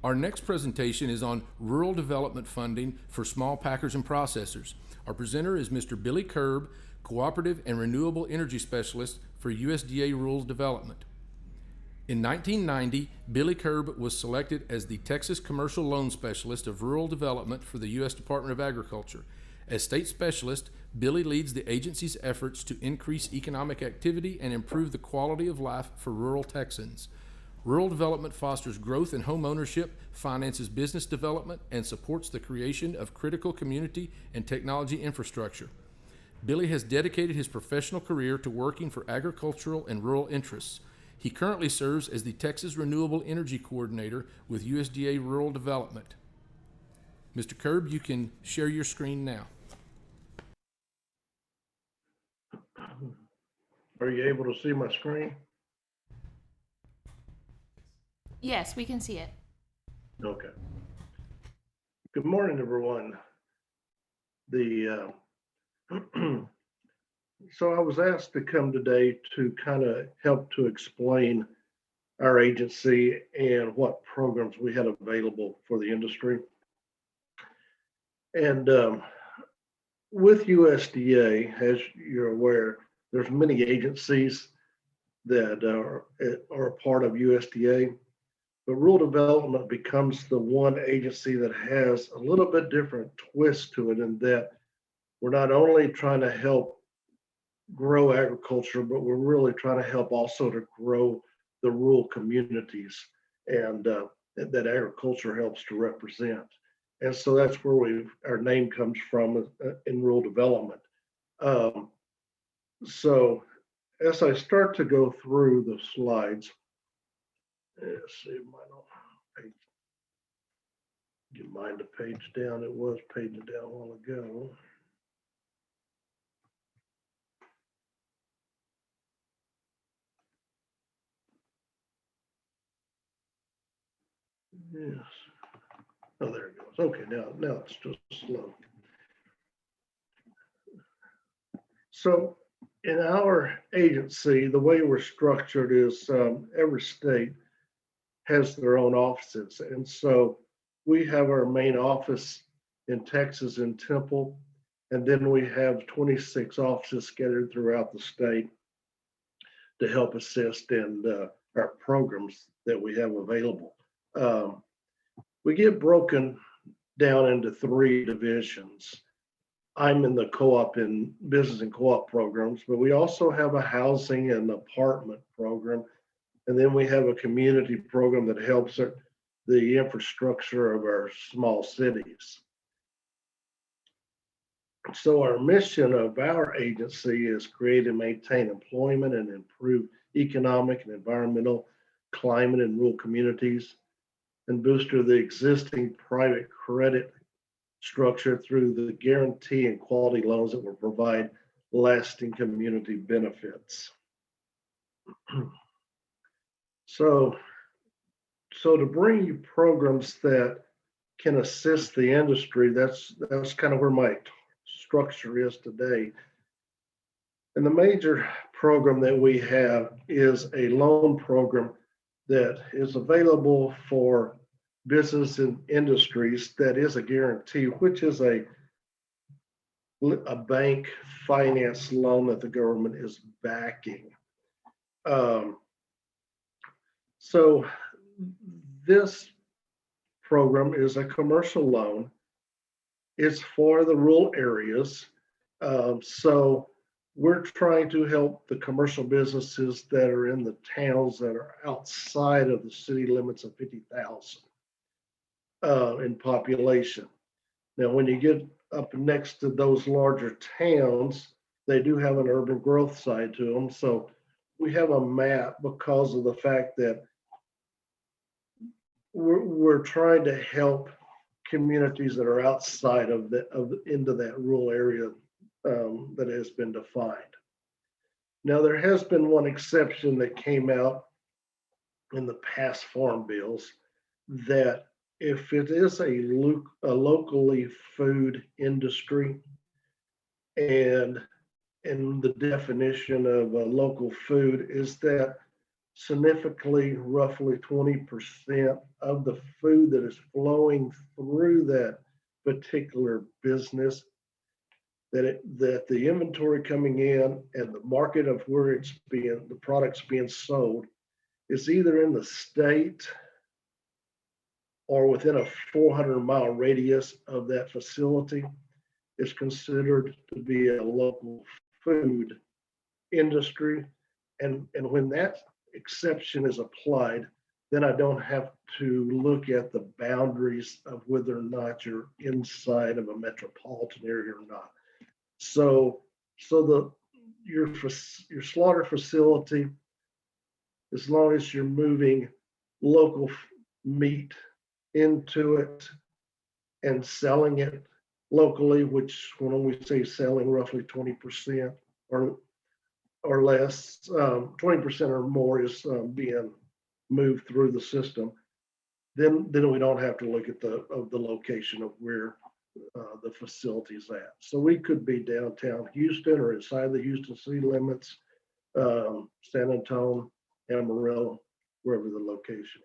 Our next presentation is on rural development funding for small packers and processors. Our presenter is Mr. Billy Kerb, Cooperative and Renewable Energy Specialist for USDA Rural Development. In 1990, Billy Kerb was selected as the Texas Commercial Loan Specialist of Rural Development for the U.S. Department of Agriculture. As state specialist, Billy leads the agency's efforts to increase economic activity and improve the quality of life for rural Texans. Rural development fosters growth in home ownership, finances business development, and supports the creation of critical community and technology infrastructure. Billy has dedicated his professional career to working for agricultural and rural interests. He currently serves as the Texas Renewable Energy Coordinator with USDA Rural Development. Mr. Kerb, you can share your screen now. Are you able to see my screen? Yes, we can see it. Okay. Good morning, everyone. So I was asked to come today to kind of help to explain our agency and what programs we had available for the industry. And with USDA, as you're aware, there's many agencies that are a part of USDA, but rural development becomes the one agency that has a little bit different twist to it, in that we're not only trying to help grow agriculture, but we're really trying to help also to grow the rural communities and that agriculture helps to represent. And so that's where our name comes from in rural development. So as I start to go through the slides, let's see, get mine to page down. It was page down a while ago. Yes. Oh, there it goes. Okay, now it's just slow. So in our agency, the way we're structured is every state has their own offices. And so we have our main office in Texas in Temple, and then we have 26 offices scattered throughout the state to help assist in our programs that we have available. We get broken down into 3 divisions. I'm in the co-op and business and co-op programs, but we also have a housing and apartment program. And then we have a community program that helps the infrastructure of our small cities. So our mission of our agency is create and maintain employment and improve economic and environmental climate in rural communities, and booster the existing private credit structure through the guarantee and quality loans that will provide lasting community benefits. So to bring you programs that can assist the industry, that's kind of where my structure is today. And the major program that we have is a loan program that is available for business and industries that is a guarantee, which is a bank finance loan that the government is backing. So this program is a commercial loan. It's for the rural areas. So we're trying to help the commercial businesses that are in the towns that are outside of the city limits of 50,000 in population. Now, when you get up next to those larger towns, they do have an urban growth side to them. So we have a map because of the fact that we're trying to help communities that are outside of into that rural area that has been defined. Now, there has been one exception that came out in the past farm bills, that if it is a locally food industry, and the definition of a local food is that significantly, roughly 20% of the food that is flowing through that particular business, that the inventory coming in and the market of where the product's being sold is either in the state or within a 400-mile radius of that facility, is considered to be a local food industry. And when that exception is applied, then I don't have to look at the boundaries of whether or not you're inside of a metropolitan area or not. So your slaughter facility, as long as you're moving local meat into it and selling it locally, which when we say selling roughly 20% or less, 20% or more is being moved through the system, then we don't have to look at the location of where the facility's at. So we could be downtown Houston or inside the Houston city limits, San Antonio, Amarillo, wherever the location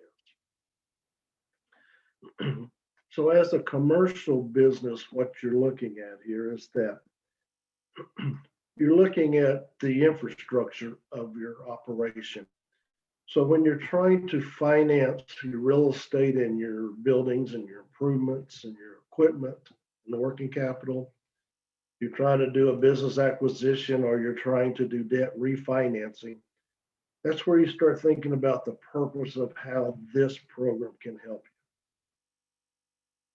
is. So as a commercial business, what you're looking at here is that you're looking at the infrastructure of your operation. So when you're trying to finance your real estate and your buildings and your improvements and your equipment and the working capital, you're trying to do a business acquisition or you're trying to do debt refinancing, that's where you start thinking about the purpose of how this program can help you.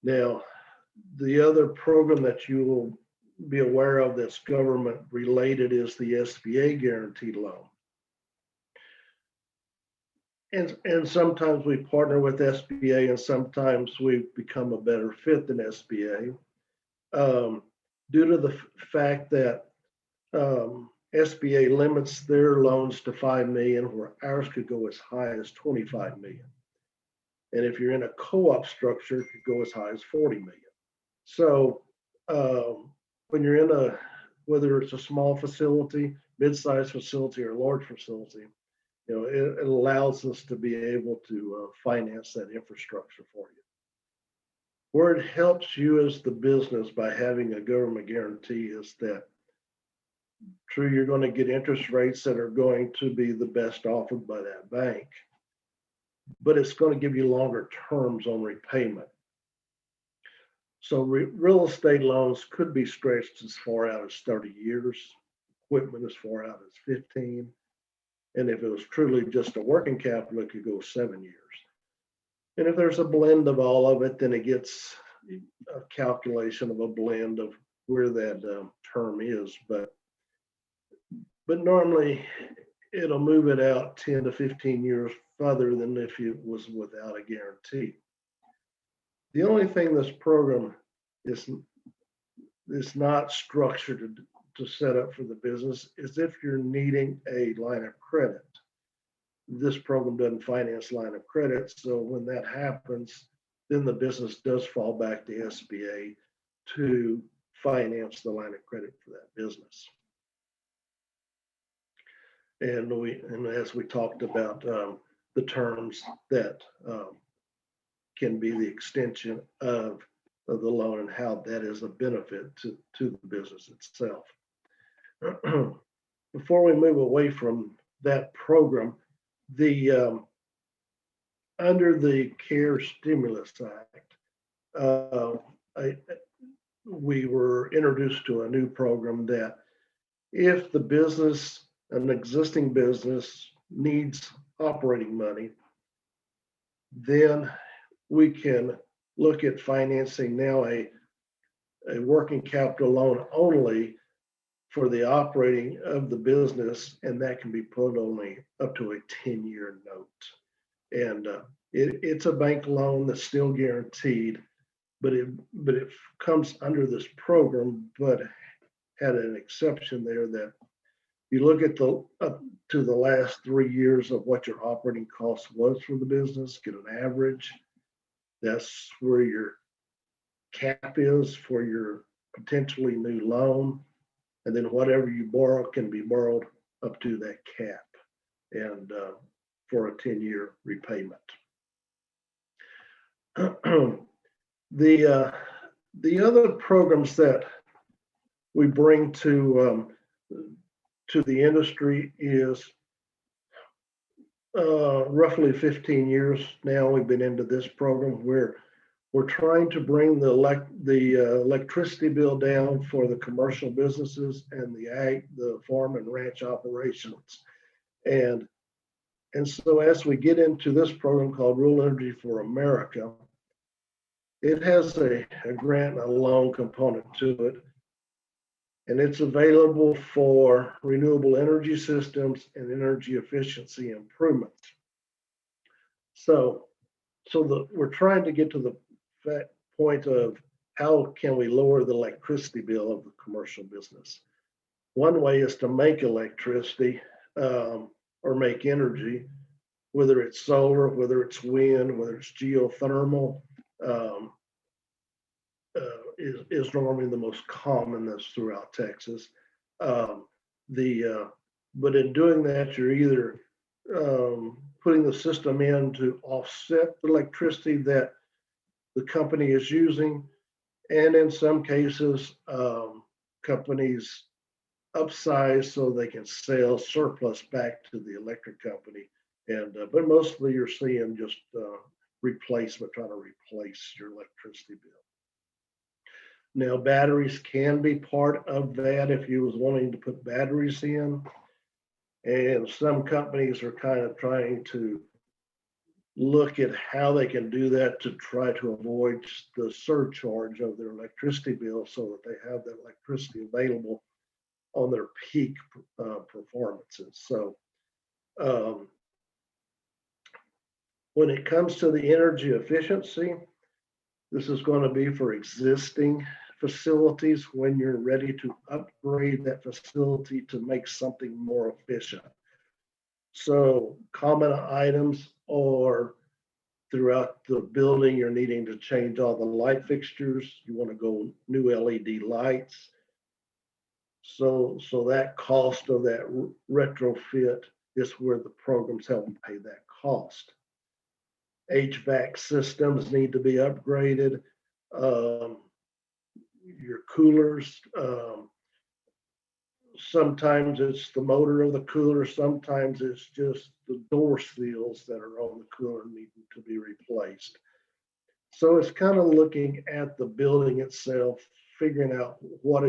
Now, the other program that you will be aware of that's government related is the SBA guaranteed loan. And sometimes we partner with SBA and sometimes we become a better fit than SBA due to the fact that SBA limits their loans to 5 million, where ours could go as high as 25 million. And if you're in a co-op structure, it could go as high as 40 million. So when you're in whether it's a small facility, mid-sized facility, or large facility, it allows us to be able to finance that infrastructure for you. Where it helps you as the business by having a government guarantee is that, true, you're going to get interest rates that are going to be the best offered by that bank, but it's going to give you longer terms on repayment. So real estate loans could be stretched as far out as 30 years, equipment as far out as 15. And if it was truly just a working capital, it could go 7 years. And if there's a blend of all of it, then it gets a calculation of a blend of where that term is. But normally it'll move it out 10 to 15 years further than if it was without a guarantee. The only thing this program is not structured to set up for the business is if you're needing a line of credit. This program doesn't finance line of credit. So when that happens, then the business does fall back to SBA to finance the line of credit for that business. And as we talked about, the terms that can be the extension of the loan and how that is a benefit to the business itself. Before we move away from that program, under the CARE Stimulus Act, we were introduced to a new program that if the business, an existing business, needs operating money, then we can look at financing now a working capital loan only for the operating of the business, and that can be put only up to a 10-year note. And it's a bank loan that's still guaranteed, but it comes under this program, but had an exception there that you look at up to the last 3 years of what your operating cost was for the business, get an average. That's where your cap is for your potentially new loan. And then whatever you borrow can be borrowed up to that cap. And for a 10-year repayment. The other programs that we bring to the industry is roughly 15 years now. We've been into this program where we're trying to bring the electricity bill down for the commercial businesses and the farm and ranch operations. And so as we get into this program called Rural Energy for America, it has a grant and a loan component to it. And it's available for renewable energy systems and energy efficiency improvements. So we're trying to get to the point of how can we lower the electricity bill of the commercial business. One way is to make electricity or make energy, whether it's solar, whether it's wind, whether it's geothermal, is normally the most common that's throughout Texas. But in doing that, you're either putting the system in to offset the electricity that the company is using, and in some cases, companies upsize so they can sell surplus back to the electric company. And but mostly you're seeing just replacement, trying to replace your electricity bill. Now, batteries can be part of that if you was wanting to put batteries in. And some companies are kind of trying to look at how they can do that to try to avoid the surcharge of their electricity bill so that they have that electricity available on their peak performances. So when it comes to the energy efficiency, this is going to be for existing facilities when you're ready to upgrade that facility to make something more efficient. So common items are throughout the building, you're needing to change all the light fixtures. You want to go new LED lights. So that cost of that retrofit is where the programs help pay that cost. HVAC systems need to be upgraded. Your coolers, sometimes it's the motor of the cooler, sometimes it's just the door seals that are on the cooler needing to be replaced. So it's kind of looking at the building itself, figuring out what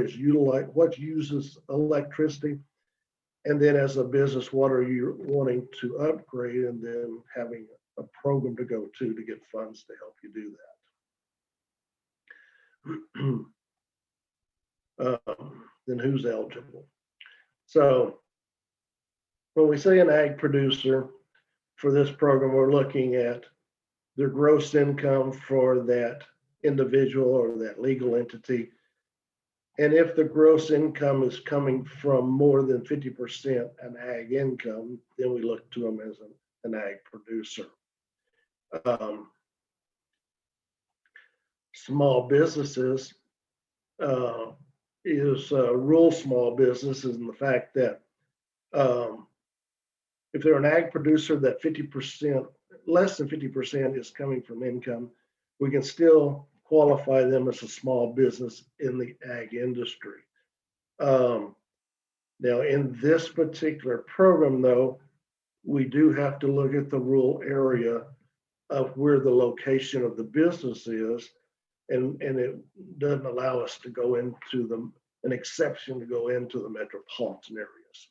uses electricity, and then as a business, what are you wanting to upgrade, and then having a program to go to get funds to help you do that. Then who's eligible? So when we say an ag producer for this program, we're looking at their gross income for that individual or that legal entity. And if the gross income is coming from more than 50% an ag income, then we look to them as an ag producer. Small businesses is rural small businesses, and the fact that if they're an ag producer, that 50%, less than 50% is coming from income, we can still qualify them as a small business in the ag industry. Now, in this particular program, though, we do have to look at the rural area of where the location of the business is, and it doesn't allow us to go into an exception to go into the metropolitan areas.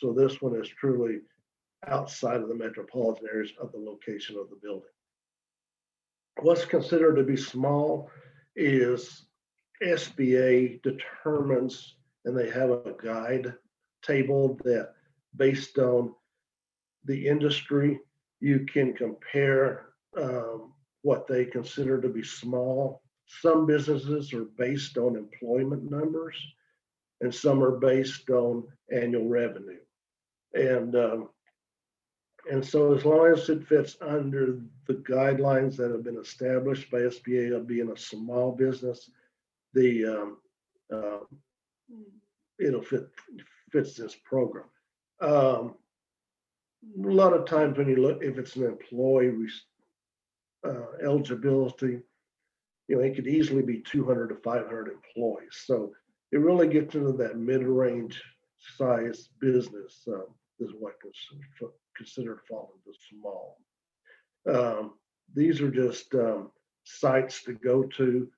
So this one is truly outside of the metropolitan areas of the location of the building. What's considered to be small is SBA determines, and they have a guide table that based on the industry, you can compare what they consider to be small. Some businesses are based on employment numbers, and some are based on annual revenue. And so as long as it fits under the guidelines that have been established by SBA of being a small business, it'll fits this program. lot of times when you look, if it's an employee eligibility, it could easily be 200 to 500 employees. So it really gets into that mid-range size business is what is considered falling to small. These are just sites to go to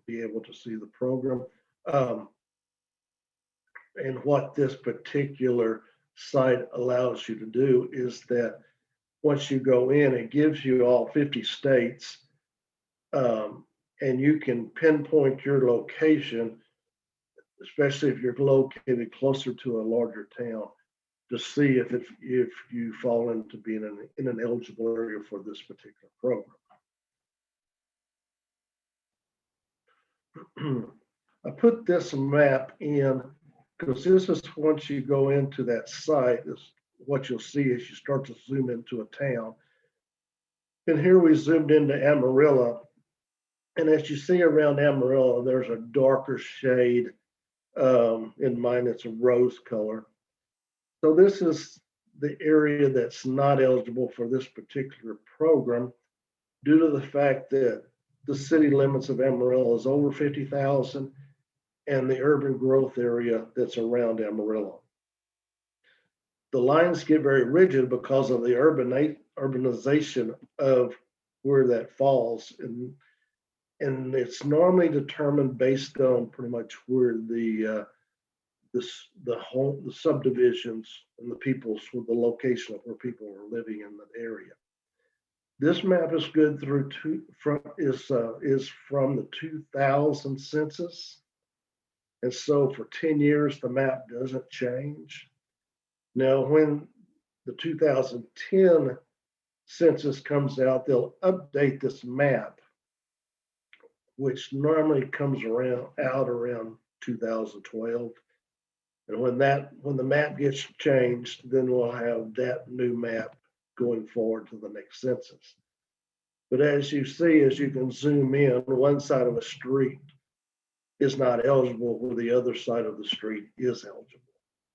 be able to see the program. And what this particular site allows you to do is that once you go in, it gives you all 50 states, and you can pinpoint your location, especially if you're located closer to a larger town, to see if you fall into being in an eligible area for this particular program. I put this map in because this is once you go into that site, is what you'll see as you start to zoom into a town. And here we zoomed into Amarillo. And as you see around Amarillo, there's a darker shade. In mine, it's a rose color. So this is the area that's not eligible for this particular program due to the fact that the city limits of Amarillo is over 50,000 and the urban growth area that's around Amarillo. The lines get very rigid because of the urbanization of where that falls. And it's normally determined based on pretty much where the subdivisions and the location of where people are living in that area. This map is good through is from the 2000 census. And so for 10 years, the map doesn't change. Now, when the 2010 census comes out, they'll update this map, which normally comes out around 2012. And when the map gets changed, then we'll have that new map going forward to the next census. But as you see, as you can zoom in, one side of a street is not eligible where the other side of the street is eligible.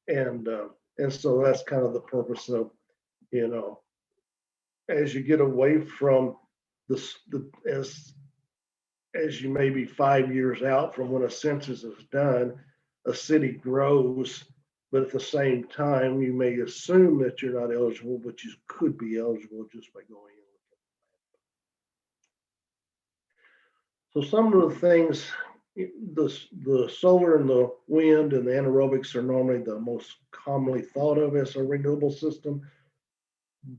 And so that's kind of the purpose of, as you get away from as you may be 5 years out from when a census is done, a city grows, but at the same time, you may assume that you're not eligible, but you could be eligible just by going in. So some of the things, the solar and the wind and the anaerobics are normally the most commonly thought of as a renewable system.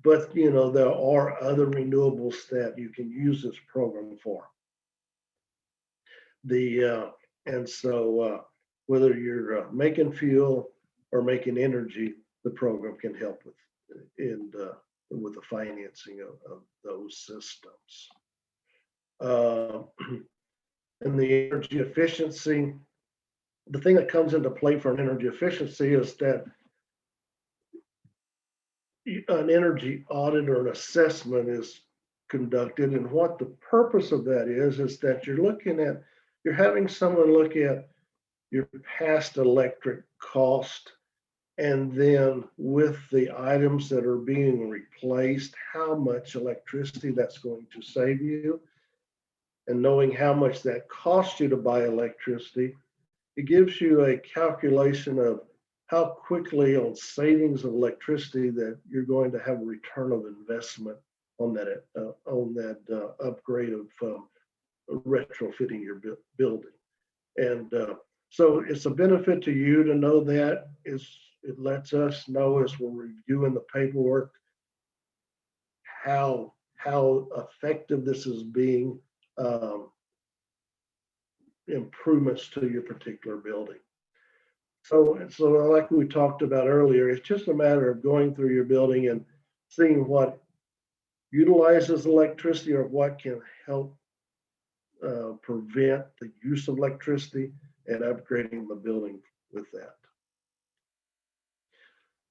But, there are other renewables that you can use this program for. And so whether you're making fuel or making energy, the program can help with the financing of those systems. And the energy efficiency, the thing that comes into play for an energy efficiency is that an energy audit or an assessment is conducted. And what the purpose of that is that you're having someone look at your past electric cost, and then with the items that are being replaced, how much electricity that's going to save you. And knowing how much that costs you to buy electricity, it gives you a calculation of how quickly on savings of electricity that you're going to have a return of investment on that upgrade of retrofitting your building. And so it's a benefit to you to know that. It lets us know as we're reviewing the paperwork how effective this is being, improvements to your particular building. So like we talked about earlier, it's just a matter of going through your building and seeing what utilizes electricity or what can help prevent the use of electricity and upgrading the building with that.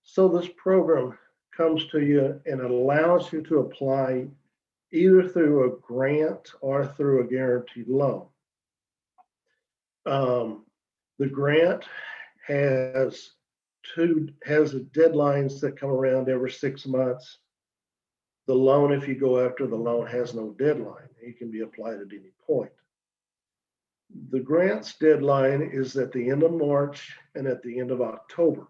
So this program comes to you and it allows you to apply either through a grant or through a guaranteed loan. The grant has has deadlines that come around every 6 months. The loan, if you go after the loan, has no deadline. It can be applied at any point. The grant's deadline is at the end of March and at the end of October.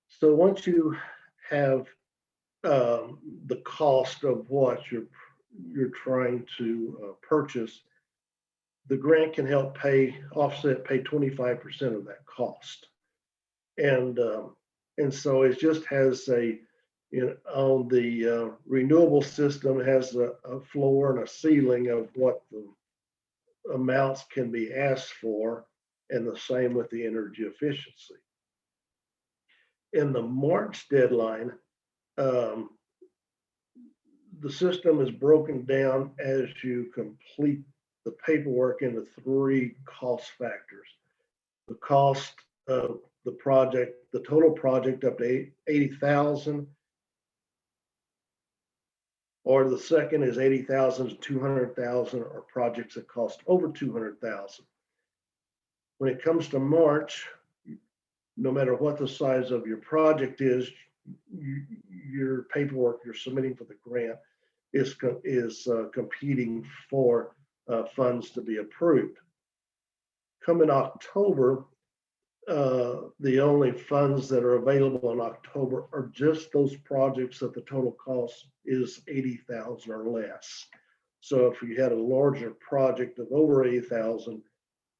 So once you have the cost of what you're trying to purchase, the grant can help pay 25% of that cost. And so it just has on the renewable system, it has a floor and a ceiling of what the amounts can be asked for, and the same with the energy efficiency. In the March deadline, the system is broken down as you complete the paperwork into 3 cost factors. The cost of the project, the total project up to 80,000, or the second is 80,000 to 200,000, or projects that cost over 200,000. When it comes to March, no matter what the size of your project is, your paperwork you're submitting for the grant is competing for funds to be approved. Come in October, the only funds that are available in October are just those projects that the total cost is 80,000 or less. So if you had a larger project of over 80,000,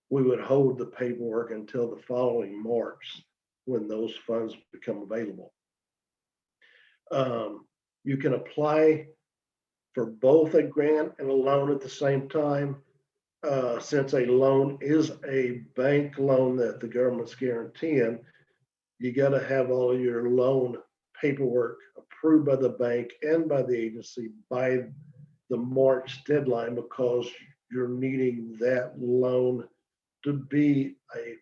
we would hold the paperwork until the following March when those funds become available. You can apply for both a grant and a loan at the same time. Since a loan is a bank loan that the government's guaranteeing, you got to have all your loan paperwork approved by the bank and by the agency by the March deadline, because you're needing that loan to be a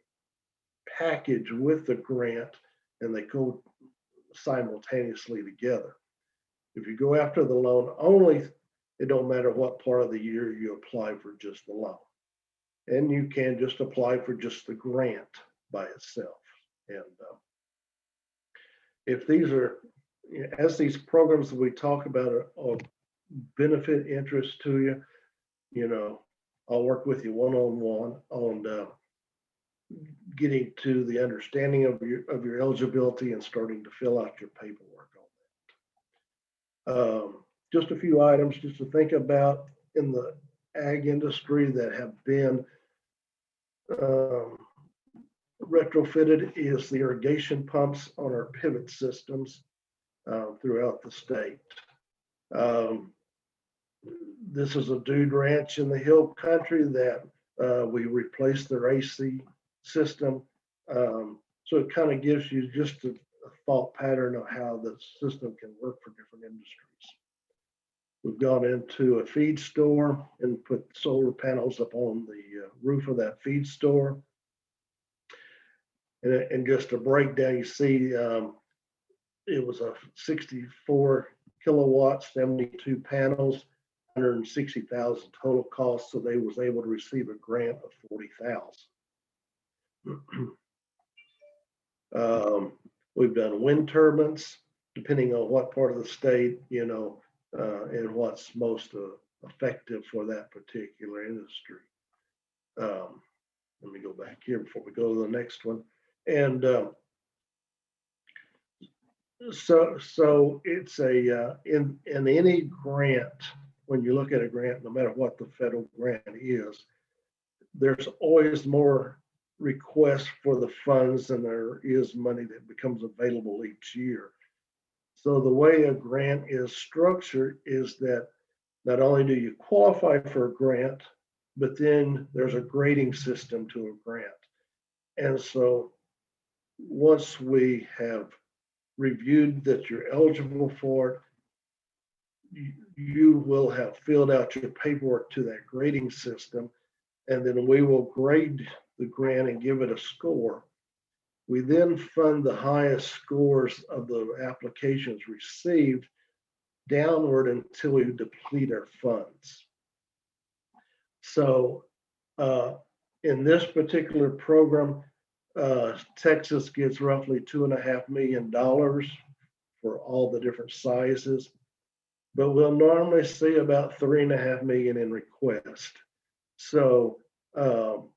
package with the grant, and they go simultaneously together. If you go after the loan only, it don't matter what part of the year you apply for just the loan. And you can just apply for just the grant by itself. And if these are, as these programs that we talk about are benefit interest to you, I'll work with you one-on-one on getting to the understanding of your eligibility and starting to fill out your paperwork on that. Just a few items just to think about in the ag industry that have been retrofitted is the irrigation pumps on our pivot systems throughout the state. This is a dude ranch in the hill country that we replaced their AC system. So it kind of gives you just a thought pattern of how the system can work for different industries. We've gone into a feed store and put solar panels up on the roof of that feed store. And just a breakdown, you see it was a 64 kilowatts, 72 panels, 160,000 total cost. So they was able to receive a grant of 40,000. We've done wind turbines, depending on what part of the state, and what's most effective for that particular industry. Let me go back here before we go to the next one. And so it's in any grant, when you look at a grant, no matter what the federal grant is, there's always more requests for the funds than there is money that becomes available each year. So the way a grant is structured is that not only do you qualify for a grant, but then there's a grading system to a grant. And so once we have reviewed that you're eligible for it, you will have filled out your paperwork to that grading system, and then we will grade the grant and give it a score. We then fund the highest scores of the applications received downward until we deplete our funds. So in this particular program, Texas gets roughly $2.5 million for all the different sizes, but we'll normally see about 3.5 million in request. So um,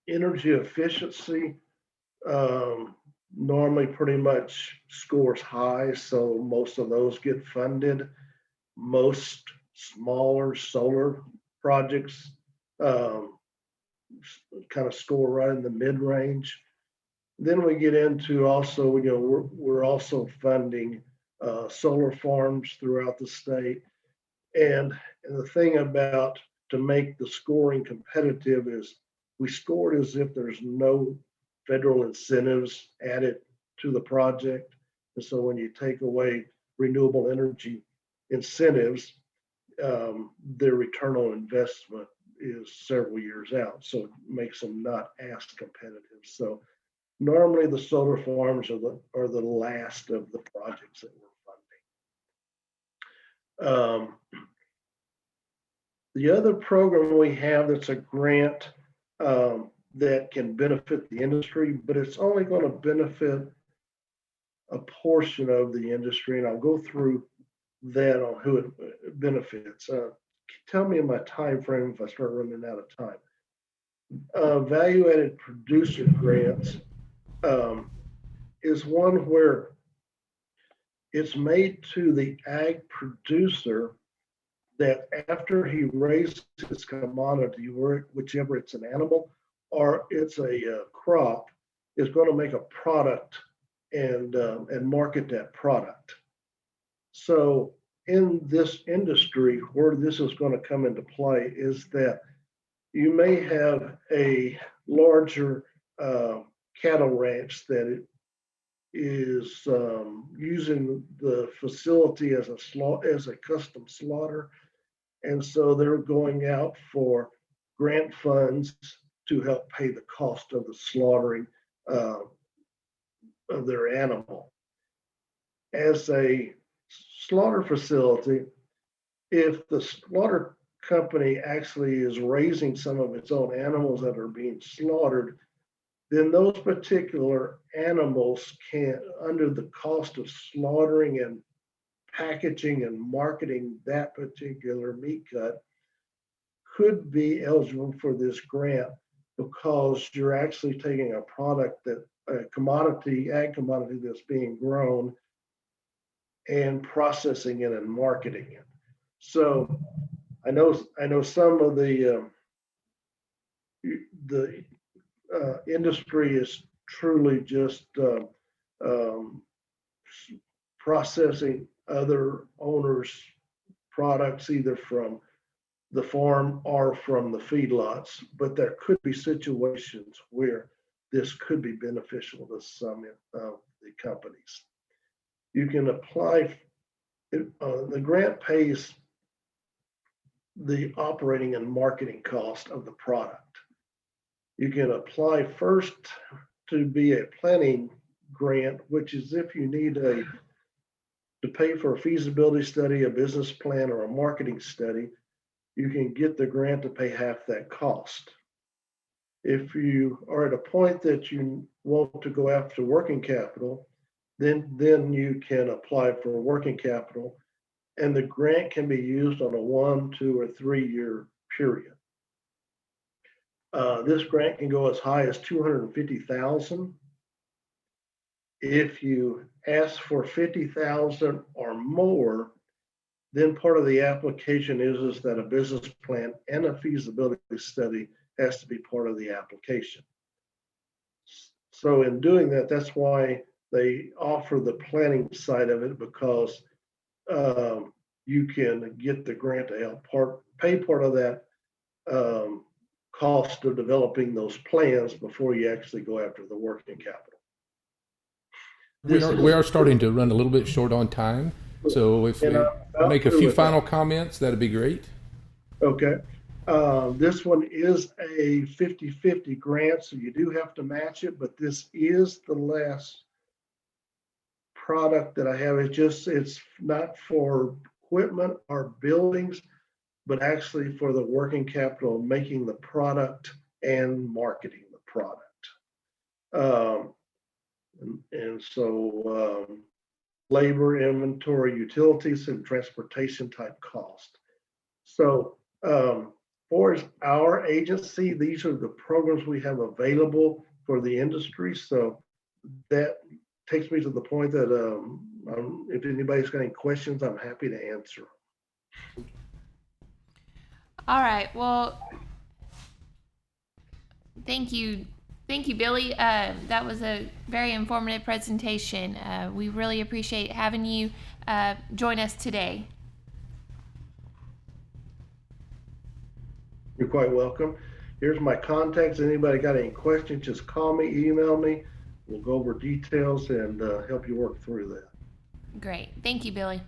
energy efficiency normally pretty much scores high, so most of those get funded. Most smaller solar projects um, kind of score right in the mid range. Then we get into also, we're also funding solar farms throughout the state. And the thing about to make the scoring competitive is we score it as if there's no federal incentives added to the project. And so when you take away renewable energy incentives, their return on investment is several years out. So it makes them not as competitive. So normally the solar farms are the last of the projects that we're funding. The other program we have that's a grant that can benefit the industry, but it's only going to benefit a portion of the industry, and I'll go through that on who it benefits. Tell me in my time frame if I start running out of time. Value-added producer grants is one where it's made to the ag producer that after he raises his commodity, whichever it's an animal or it's a crop, is going to make a product and market that product. So in this industry, where this is going to come into play is that you may have a larger cattle ranch that is using the facility as a custom slaughter, and so they're going out for grant funds to help pay the cost of the slaughtering of their animal. As a slaughter facility, if the slaughter company actually is raising some of its own animals that are being slaughtered, then those particular animals can, under the cost of slaughtering and packaging and marketing that particular meat cut, could be eligible for this grant because you're actually taking a product that a commodity, ag commodity that's being grown and processing it and marketing it. So I know some of the industry is truly just processing other owners' products, either from the farm or from the feedlots, but there could be situations where this could be beneficial to some of the companies. You can apply, the grant pays the operating and marketing cost of the product. You can apply first to be a planning grant, which is if you need to pay for a feasibility study, a business plan, or a marketing study, you can get the grant to pay half that cost. If you are at a point that you want to go after working capital, then you can apply for working capital, and the grant can be used on a 1, 2, or 3 year period. This grant can go as high as $250,000. If you ask for $50,000 or more, then part of the application is that a business plan and a feasibility study has to be part of the application. So in doing that, that's why they offer the planning side of it, because you can get the grant to help pay part of that cost of developing those plans before you actually go after the working capital. We are starting to run a little bit short on time, so if we make a few final comments, that'd be great. Okay. This one is a 50-50 grant, so you do have to match it, but this is the last product that I have. It's not for equipment or buildings, but actually for the working capital, making the product and marketing the product. Um, and so labor, inventory, utilities, and transportation type cost. So for our agency, these are the programs we have available for the industry. So that takes me to the point that if anybody's got any questions, I'm happy to answer. All right. Well, thank you. Thank you, Billy. That was a very informative presentation. We really appreciate having you join us today. You're quite welcome. Here's my contacts. Anybody got any questions, just call me, email me. We'll go over details and help you work through that. Great. Thank you, Billy.